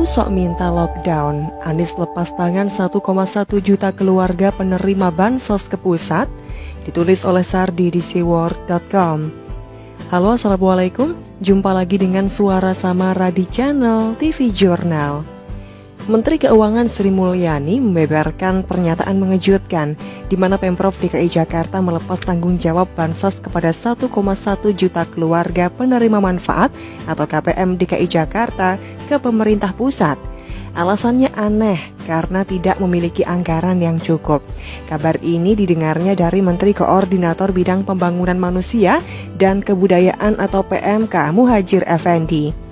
Sok minta lockdown, Anies lepas tangan 1,1 juta keluarga penerima bansos ke pusat. Ditulis oleh Sardi di seaworld.com. Halo, assalamualaikum. Jumpa lagi dengan Suara Samara di channel TV Jurnal. Menteri Keuangan Sri Mulyani membeberkan pernyataan mengejutkan di mana Pemprov DKI Jakarta melepas tanggung jawab bansos kepada 1,1 juta keluarga penerima manfaat atau KPM DKI Jakarta ke pemerintah pusat. Alasannya aneh karena tidak memiliki anggaran yang cukup. Kabar ini didengarnya dari Menteri Koordinator Bidang Pembangunan Manusia dan Kebudayaan atau PMK Muhadjir Effendi.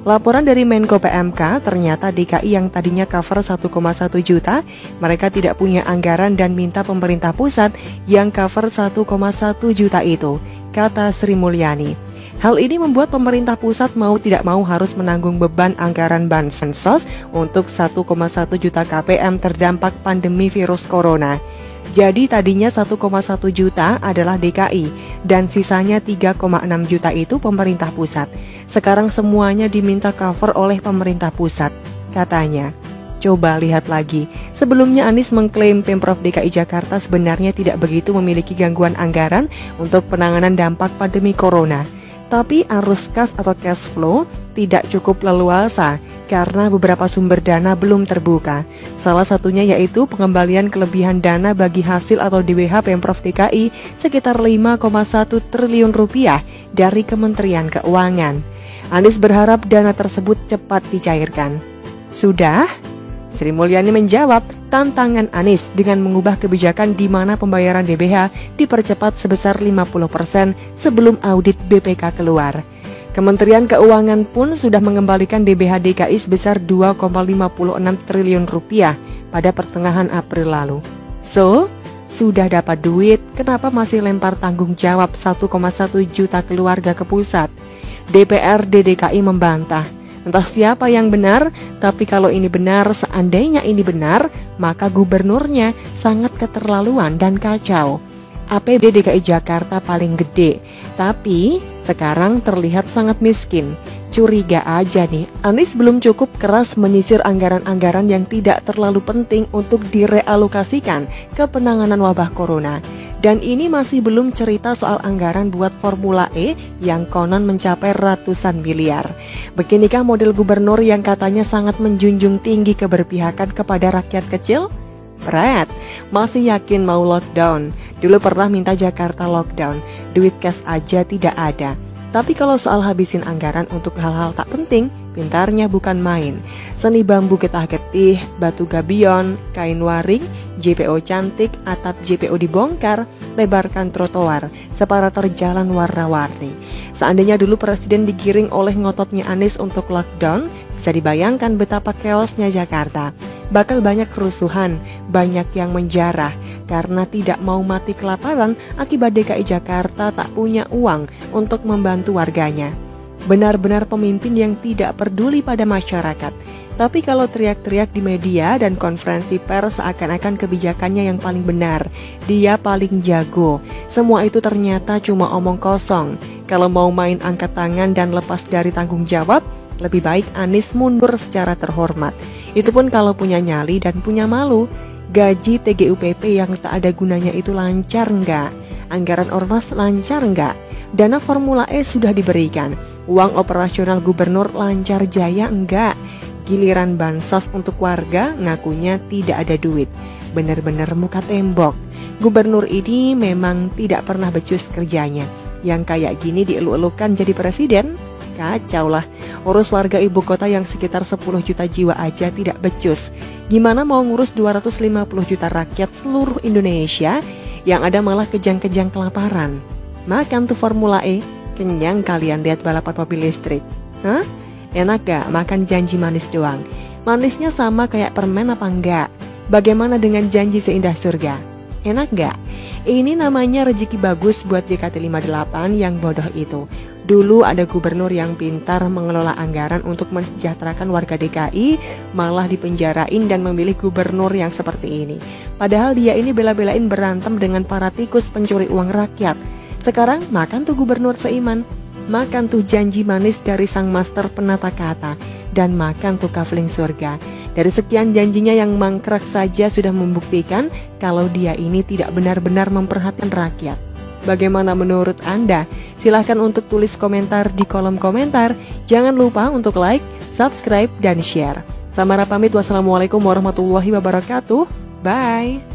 Laporan dari Menko PMK, ternyata DKI yang tadinya cover 1,1 juta, mereka tidak punya anggaran dan minta pemerintah pusat yang cover 1,1 juta itu, kata Sri Mulyani. Hal ini membuat pemerintah pusat mau tidak mau harus menanggung beban anggaran bansos untuk 1,1 juta KPM terdampak pandemi virus corona. Jadi tadinya 1,1 juta adalah DKI dan sisanya 3,6 juta itu pemerintah pusat. Sekarang semuanya diminta cover oleh pemerintah pusat, katanya. Coba lihat lagi, sebelumnya Anies mengklaim Pemprov DKI Jakarta sebenarnya tidak begitu memiliki gangguan anggaran untuk penanganan dampak pandemi corona. Tapi arus kas atau cash flow tidak cukup leluasa karena beberapa sumber dana belum terbuka. Salah satunya yaitu pengembalian kelebihan dana bagi hasil atau DBH Pemprov DKI sekitar 5,1 triliun rupiah dari Kementerian Keuangan. Anies berharap dana tersebut cepat dicairkan. Sudah? Sri Mulyani menjawab tantangan Anies dengan mengubah kebijakan di mana pembayaran DBH dipercepat sebesar 50% sebelum audit BPK keluar. Kementerian Keuangan pun sudah mengembalikan DBH DKI sebesar 2,56 triliun rupiah pada pertengahan April lalu. So, sudah dapat duit, kenapa masih lempar tanggung jawab 1,1 juta keluarga ke pusat? DPRD DKI membantah. Entah siapa yang benar, tapi kalau ini benar, seandainya ini benar, maka gubernurnya sangat keterlaluan dan kacau. APBD DKI Jakarta paling gede, tapi sekarang terlihat sangat miskin. Curiga aja nih, Anies belum cukup keras menyisir anggaran-anggaran yang tidak terlalu penting untuk direalokasikan ke penanganan wabah corona. Dan ini masih belum cerita soal anggaran buat Formula E yang konon mencapai ratusan miliar. Beginikah model gubernur yang katanya sangat menjunjung tinggi keberpihakan kepada rakyat kecil? Berat, masih yakin mau lockdown. Dulu pernah minta Jakarta lockdown, duit cash aja tidak ada. Tapi kalau soal habisin anggaran untuk hal-hal tak penting, pintarnya bukan main. Seni bambu getah-getih, batu gabion, kain waring, JPO cantik, atap JPO dibongkar, lebarkan trotoar, separator jalan warna-warni. Seandainya dulu presiden digiring oleh ngototnya Anies untuk lockdown, bisa dibayangkan betapa chaosnya Jakarta. Bakal banyak kerusuhan, banyak yang menjarah karena tidak mau mati kelaparan akibat DKI Jakarta tak punya uang untuk membantu warganya. Benar-benar pemimpin yang tidak peduli pada masyarakat. Tapi kalau teriak-teriak di media dan konferensi pers seakan-akan kebijakannya yang paling benar, dia paling jago. Semua itu ternyata cuma omong kosong. Kalau mau main angkat tangan dan lepas dari tanggung jawab, lebih baik Anies mundur secara terhormat. Itu pun kalau punya nyali dan punya malu. Gaji TGUPP yang tak ada gunanya itu lancar enggak? Anggaran ormas lancar enggak? Dana Formula E sudah diberikan. Uang operasional gubernur lancar jaya enggak? Giliran bansos untuk warga ngakunya tidak ada duit. Benar-benar muka tembok. Gubernur ini memang tidak pernah becus kerjanya. Yang kayak gini dielu-elukan jadi presiden? Kacau lah, urus warga ibu kota yang sekitar 10 juta jiwa aja tidak becus. Gimana mau ngurus 250 juta rakyat seluruh Indonesia yang ada malah kejang-kejang kelaparan? Makan tuh Formula E, kenyang kalian lihat balapan mobil listrik. Hah? Enak gak makan janji manis doang? Manisnya sama kayak permen apa enggak? Bagaimana dengan janji seindah surga? Enak gak? Ini namanya rezeki bagus buat JKT58 yang bodoh itu. Dulu ada gubernur yang pintar mengelola anggaran untuk mensejahterakan warga DKI, malah dipenjarain dan memilih gubernur yang seperti ini. Padahal dia ini bela-belain berantem dengan para tikus pencuri uang rakyat. Sekarang makan tuh gubernur seiman, makan tuh janji manis dari sang master penata kata. dan makan tuh kafling surga. Dari sekian janjinya yang mangkrak saja sudah membuktikan kalau dia ini tidak benar-benar memperhatikan rakyat. Bagaimana menurut Anda? Silahkan untuk tulis komentar di kolom komentar. Jangan lupa untuk like, subscribe, dan share. Samara pamit, wassalamualaikum warahmatullahi wabarakatuh. Bye!